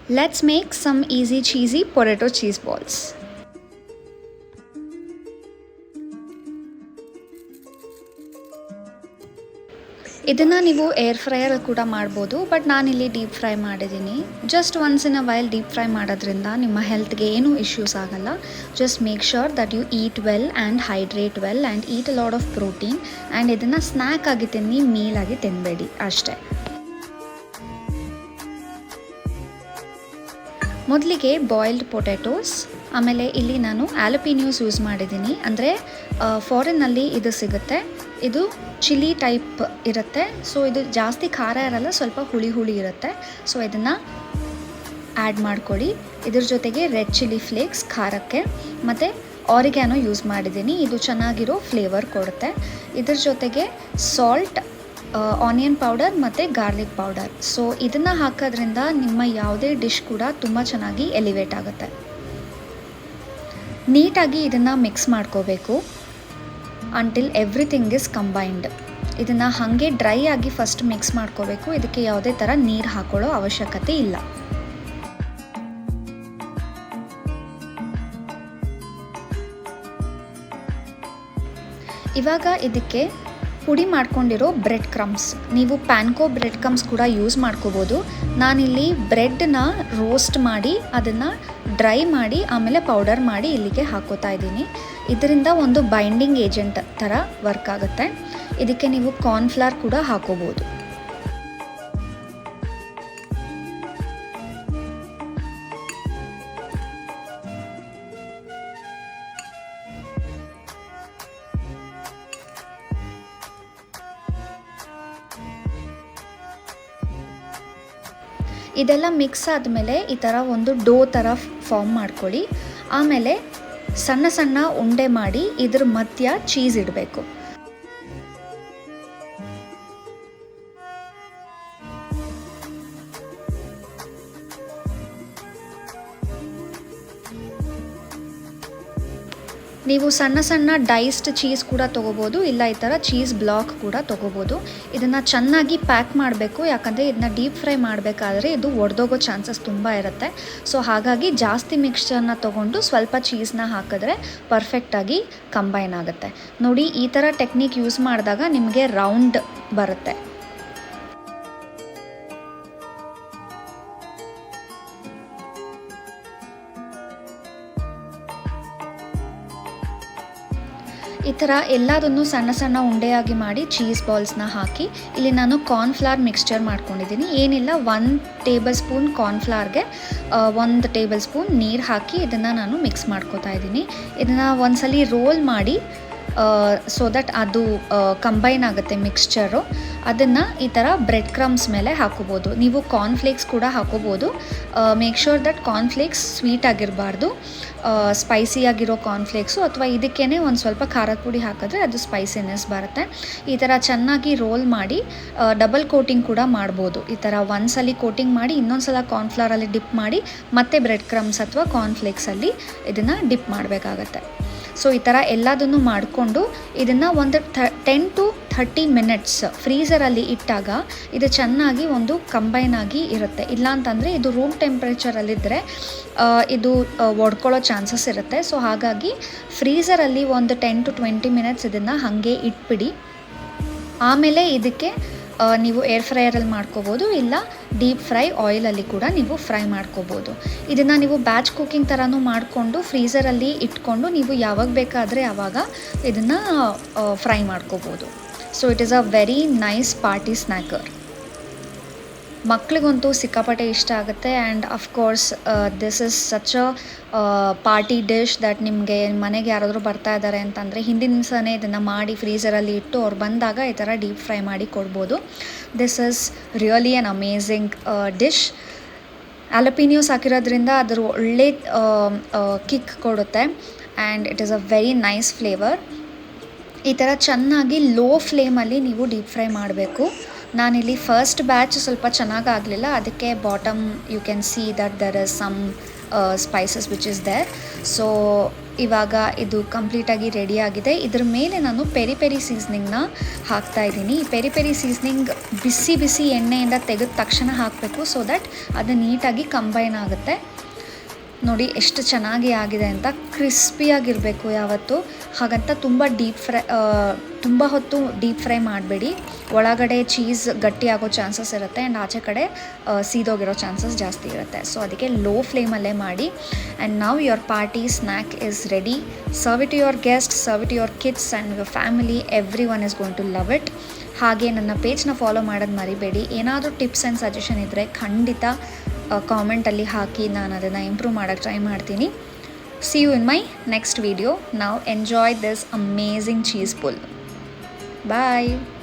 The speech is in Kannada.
Let's make some easy cheesy potato cheese balls. ಇದನ್ನು ನೀವು ಏರ್ ಫ್ರೈಯಲ್ಲಿ ಕೂಡ ಮಾಡ್ಬೋದು, ಬಟ್ ನಾನಿಲ್ಲಿ ಡೀಪ್ ಫ್ರೈ ಮಾಡಿದ್ದೀನಿ. Just once in a while deep fry ಮಾಡೋದ್ರಿಂದ ನಿಮ್ಮ ಹೆಲ್ತ್ಗೆ ಏನೂ ಇಶ್ಯೂಸ್ ಆಗಲ್ಲ. Just make sure that you eat well and hydrate well and eat a lot of protein. And ಇದನ್ನು ಸ್ನ್ಯಾಕ್ ಆಗಿ ತಿನ್ನಿ, ಮೀಲ್ ಆಗಿ ತಿನ್ನಬೇಡಿ ಅಷ್ಟೇ. ಮೊದಲಿಗೆ ಬಾಯ್ಲ್ಡ್ ಪೊಟ್ಯಾಟೋಸ್, ಆಮೇಲೆ ಇಲ್ಲಿ ನಾನು ಆಲಪಿನ್ಯೂಸ್ ಯೂಸ್ ಮಾಡಿದ್ದೀನಿ. ಅಂದರೆ ಫಾರಿನ್ನಲ್ಲಿ ಇದು ಸಿಗುತ್ತೆ. ಇದು ಚಿಲ್ಲಿ ಟೈಪ್ ಇರುತ್ತೆ. ಸೊ ಇದು ಜಾಸ್ತಿ ಖಾರ ಇರಲ್ಲ, ಸ್ವಲ್ಪ ಹುಳಿ ಹುಳಿ ಇರುತ್ತೆ. ಸೊ ಇದನ್ನು ಆ್ಯಡ್ ಮಾಡ್ಕೊಳ್ಳಿ. ಇದ್ರ ಜೊತೆಗೆ ರೆಡ್ ಚಿಲ್ಲಿ ಫ್ಲೇಕ್ಸ್ ಖಾರಕ್ಕೆ, ಮತ್ತು ಆರಿಗ್ಯಾನೋ ಯೂಸ್ ಮಾಡಿದ್ದೀನಿ. ಇದು ಚೆನ್ನಾಗಿರೋ ಫ್ಲೇವರ್ ಕೊಡುತ್ತೆ. ಇದ್ರ ಜೊತೆಗೆ ಸಾಲ್ಟ್, ಆನಿಯನ್ ಪೌಡರ್ ಮತ್ತು ಗಾರ್ಲಿಕ್ ಪೌಡರ್. ಸೊ ಇದನ್ನು ಹಾಕೋದ್ರಿಂದ ನಿಮ್ಮ ಯಾವುದೇ ಡಿಶ್ ಕೂಡ ತುಂಬ ಚೆನ್ನಾಗಿ ಎಲಿವೇಟ್ ಆಗುತ್ತೆ. ನೀಟಾಗಿ ಇದನ್ನು ಮಿಕ್ಸ್ ಮಾಡ್ಕೋಬೇಕು ಅಂಟಿಲ್ ಎವ್ರಿಥಿಂಗ್ ಇಸ್ ಕಂಬೈನ್ಡ್. ಇದನ್ನು ಹಾಗೆ ಡ್ರೈ ಆಗಿ ಫಸ್ಟ್ ಮಿಕ್ಸ್ ಮಾಡ್ಕೋಬೇಕು. ಇದಕ್ಕೆ ಯಾವುದೇ ಥರ ನೀರು ಹಾಕೊಳ್ಳೋ ಅವಶ್ಯಕತೆ ಇಲ್ಲ. ಇವಾಗ ಇದಕ್ಕೆ ಪುಡಿ ಮಾಡ್ಕೊಂಡಿರೋ ಬ್ರೆಡ್ ಕ್ರಮ್ಸ್, ನೀವು ಪ್ಯಾನ್ಕೋ ಬ್ರೆಡ್ ಕ್ರಮ್ಸ್ ಕೂಡ ಯೂಸ್ ಮಾಡ್ಕೋಬೋದು. ನಾನಿಲ್ಲಿ ಬ್ರೆಡ್ನ ರೋಸ್ಟ್ ಮಾಡಿ ಅದನ್ನು ಡ್ರೈ ಮಾಡಿ ಆಮೇಲೆ ಪೌಡರ್ ಮಾಡಿ ಇಲ್ಲಿಗೆ ಹಾಕೋತಾ ಇದ್ದೀನಿ. ಇದರಿಂದ ಒಂದು ಬೈಂಡಿಂಗ್ ಏಜೆಂಟ್ ಥರ ವರ್ಕ್ ಆಗುತ್ತೆ. ಇದಕ್ಕೆ ನೀವು ಕಾರ್ನ್ಫ್ಲವರ್ ಕೂಡ ಹಾಕೋಬೋದು. ಇದೆಲ್ಲ ಮಿಕ್ಸ್ ಆದಮೇಲೆ ಈ ಥರ ಒಂದು ಡೋ ಥರ ಫಾರ್ಮ್ ಮಾಡ್ಕೊಳ್ಳಿ. ಆಮೇಲೆ ಸಣ್ಣ ಸಣ್ಣ ಉಂಡೆ ಮಾಡಿ ಇದ್ರ ಮಧ್ಯ ಚೀಸ್ ಇಡಬೇಕು. ನೀವು ಸಣ್ಣ ಸಣ್ಣ ಡೈಸ್ಡ್ ಚೀಸ್ ಕೂಡ ತೊಗೋಬೋದು, ಇಲ್ಲ ಈ ಥರ ಚೀಸ್ ಬ್ಲಾಕ್ ಕೂಡ ತೊಗೋಬೋದು. ಇದನ್ನು ಚೆನ್ನಾಗಿ ಪ್ಯಾಕ್ ಮಾಡಬೇಕು, ಯಾಕಂದರೆ ಇದನ್ನ ಡೀಪ್ ಫ್ರೈ ಮಾಡಬೇಕಾದ್ರೆ ಇದು ಒಡೆದೋಗೋ ಚಾನ್ಸಸ್ ತುಂಬ ಇರುತ್ತೆ. ಸೊ ಹಾಗಾಗಿ ಜಾಸ್ತಿ ಮಿಕ್ಸ್ಚರ್ನ ತೊಗೊಂಡು ಸ್ವಲ್ಪ ಚೀಸ್ನ ಹಾಕಿದ್ರೆ ಪರ್ಫೆಕ್ಟಾಗಿ ಕಂಬೈನ್ ಆಗುತ್ತೆ. ನೋಡಿ, ಈ ಥರ ಟೆಕ್ನಿಕ್ ಯೂಸ್ ಮಾಡಿದಾಗ ನಿಮಗೆ ರೌಂಡ್ ಬರುತ್ತೆ. ಈ ಥರ ಎಲ್ಲದನ್ನು ಸಣ್ಣ ಸಣ್ಣ ಉಂಡೆಯಾಗಿ ಮಾಡಿ ಚೀಸ್ ಬಾಲ್ಸ್ನ ಹಾಕಿ ಇಲ್ಲಿ ನಾನು ಕಾರ್ನ್ಫ್ಲವರ್ ಮಿಕ್ಸ್ಚರ್ ಮಾಡ್ಕೊಂಡಿದ್ದೀನಿ. ಏನಿಲ್ಲ, 1 ಟೇಬಲ್ ಸ್ಪೂನ್ ಕಾರ್ನ್ಫ್ಲವರ್ಗೆ 1 ಟೇಬಲ್ ಸ್ಪೂನ್ ನೀರು ಹಾಕಿ ಇದನ್ನು ನಾನು ಮಿಕ್ಸ್ ಮಾಡ್ಕೋತಾ ಇದ್ದೀನಿ. ಇದನ್ನು ಒಂದ್ಸಲಿ ರೋಲ್ ಮಾಡಿ ಸೊ ದಟ್ ಅದು ಕಂಬೈನ್ ಆಗುತ್ತೆ ಮಿಕ್ಸ್ಚರು. ಅದನ್ನು ಈ ಥರ ಬ್ರೆಡ್ ಕ್ರಮ್ಸ್ ಮೇಲೆ ಹಾಕೋಬೋದು. ನೀವು ಕಾರ್ನ್ಫ್ಲೇಕ್ಸ್ ಕೂಡ ಹಾಕೋಬೋದು. Make sure that cornflakes sweet ಆಗಿರಬಾರ್ದು, ಸ್ಪೈಸಿ ಆಗಿರೋ ಕಾರ್ನ್ಫ್ಲೇಕ್ಸು, ಅಥವಾ ಇದಕ್ಕೇ ಒಂದು ಸ್ವಲ್ಪ ಖಾರದ ಪುಡಿ ಹಾಕಿದ್ರೆ ಅದು ಸ್ಪೈಸಿನೆಸ್ ಬರುತ್ತೆ. ಈ ಥರ ಚೆನ್ನಾಗಿ ರೋಲ್ ಮಾಡಿ ಡಬಲ್ ಕೋಟಿಂಗ್ ಕೂಡ ಮಾಡ್ಬೋದು. ಈ ಥರ ಒಂದ್ಸಲಿ ಕೋಟಿಂಗ್ ಮಾಡಿ ಇನ್ನೊಂದು ಸಲ ಕಾರ್ನ್ಫ್ಲವರಲ್ಲಿ ಡಿಪ್ ಮಾಡಿ ಮತ್ತೆ ಬ್ರೆಡ್ ಕ್ರಮ್ಸ್ ಅಥವಾ ಕಾರ್ನ್ಫ್ಲೇಕ್ಸಲ್ಲಿ ಇದನ್ನು ಡಿಪ್ ಮಾಡಬೇಕಾಗತ್ತೆ. ಸೊ ಈ ಥರ ಎಲ್ಲದನ್ನು ಮಾಡಿಕೊಂಡು ಇದನ್ನು ಒಂದು 10 to 30 ಮಿನಿಟ್ಸ್ ಫ್ರೀಝರಲ್ಲಿ ಇಟ್ಟಾಗ ಇದು ಚೆನ್ನಾಗಿ ಒಂದು ಕಂಬೈನ್ ಆಗಿ ಇರುತ್ತೆ. ಇಲ್ಲಾಂತಂದರೆ ಇದು ರೂಮ್ ಟೆಂಪ್ರೇಚರಲ್ಲಿದ್ದರೆ ಇದು ಒಡ್ಕೊಳ್ಳೋ ಚಾನ್ಸಸ್ ಇರುತ್ತೆ. ಸೊ ಹಾಗಾಗಿ ಫ್ರೀಝರಲ್ಲಿ ಒಂದು 10 to 20 ಮಿನಿಟ್ಸ್ ಇದನ್ನು ಹಾಗೆ ಇಟ್ಬಿಡಿ. ಆಮೇಲೆ ಇದಕ್ಕೆ ನೀವು ಏರ್ ಫ್ರೈಯರಲ್ಲಿ ಮಾಡ್ಕೋಬೋದು, ಇಲ್ಲ ಡೀಪ್ ಫ್ರೈ ಆಯಿಲಲ್ಲಿ ಕೂಡ ನೀವು ಫ್ರೈ ಮಾಡ್ಕೋಬೋದು. ಇದನ್ನು ನೀವು ಬ್ಯಾಚ್ ಕುಕ್ಕಿಂಗ್ ಥರನೂ ಮಾಡಿಕೊಂಡು ಫ್ರೀಝರಲ್ಲಿ ಇಟ್ಕೊಂಡು ನೀವು ಯಾವಾಗ ಬೇಕಾದರೆ ಆವಾಗ ಇದನ್ನು ಫ್ರೈ ಮಾಡ್ಕೋಬೋದು. So it is a very nice party snacker. ಮಕ್ಕಳಿಗಂತೂ ಸಿಕ್ಕಾಪಟ್ಟೆ ಇಷ್ಟ ಆಗುತ್ತೆ. And of course this is such a party dish that ನಿಮಗೆ ಮನೆಗೆ ಯಾರಾದರೂ ಬರ್ತಾ ಇದ್ದಾರೆ ಅಂತಂದರೆ ಹಿಂದಿನ ದಿವಸನೇ ಇದನ್ನು ಮಾಡಿ ಫ್ರೀಝರಲ್ಲಿ ಇಟ್ಟು ಅವ್ರು ಬಂದಾಗ ಈ ಥರ ಡೀಪ್ ಫ್ರೈ ಮಾಡಿ ಕೊಡ್ಬೋದು. This is really an amazing dish. Jalapenos ಹಾಕಿರೋದ್ರಿಂದ ಅದರ ಒಳ್ಳೆ ಕಿಕ್ ಕೊಡುತ್ತೆ and it is a very nice flavour. ಈ ಥರ ಚೆನ್ನಾಗಿ ಲೋ ಫ್ಲೇಮಲ್ಲಿ ನೀವು ಡೀಪ್ ಫ್ರೈ ಮಾಡಬೇಕು. ನಾನಿಲ್ಲಿ ಫಸ್ಟ್ ಬ್ಯಾಚ್ ಸ್ವಲ್ಪ ಚೆನ್ನಾಗಾಗಲಿಲ್ಲ, ಅದಕ್ಕೆ bottom you can see that there is some spices which is there. So ಇವಾಗ ಇದು ಕಂಪ್ಲೀಟಾಗಿ ರೆಡಿ ಆಗಿದೆ. ಇದ್ರ ಮೇಲೆ ನಾನು ಪೆರಿ ಪೆರಿ ಸೀಸ್ನಿಂಗ್ನ ಹಾಕ್ತಾಯಿದ್ದೀನಿ. ಈ ಪೆರಿ ಪೆರಿ ಸೀಸ್ನಿಂಗ್ ಬಿಸಿ ಬಿಸಿ ಎಣ್ಣೆಯಿಂದ ತೆಗೆದ ತಕ್ಷಣ ಹಾಕಬೇಕು, ಸೊ ದ್ಯಾಟ್ ಅದು ನೀಟಾಗಿ ಕಂಬೈನ್ ಆಗುತ್ತೆ. ನೋಡಿ ಎಷ್ಟು ಚೆನ್ನಾಗಿ ಆಗಿದೆ ಅಂತ. ಕ್ರಿಸ್ಪಿಯಾಗಿರಬೇಕು ಯಾವತ್ತು, ಹಾಗಂತ ತುಂಬ ಹೊತ್ತು ಡೀಪ್ ಫ್ರೈ ಮಾಡಬೇಡಿ. ಒಳಗಡೆ ಚೀಸ್ ಗಟ್ಟಿ ಆಗೋ ಚಾನ್ಸಸ್ ಇರುತ್ತೆ ಆ್ಯಂಡ್ ಆಚೆ ಕಡೆ ಸೀದೋಗಿರೋ ಚಾನ್ಸಸ್ ಜಾಸ್ತಿ ಇರುತ್ತೆ. ಸೊ ಅದಕ್ಕೆ ಲೋ ಫ್ಲೇಮಲ್ಲೇ ಮಾಡಿ. And now your party snack is ready. Serve it to your guest, serve it to your kids and your family. Everyone is going to love it. ಹಾಗೆ ನನ್ನ ಪೇಜ್ನ ಫಾಲೋ ಮಾಡೋದು ಮರಿಬೇಡಿ. ಏನಾದರೂ ಟಿಪ್ಸ್ ಆ್ಯಂಡ್ ಸಜೆಷನ್ ಇದ್ದರೆ ಖಂಡಿತ ಕಾಮೆಂಟಲ್ಲಿ ಹಾಕಿ, ನಾನು ಅದನ್ನು ಇಂಪ್ರೂವ್ ಮಾಡೋಕ್ಕೆ ಟ್ರೈ ಮಾಡ್ತೀನಿ. See you in my next video. Now enjoy this amazing cheese pull. Bye.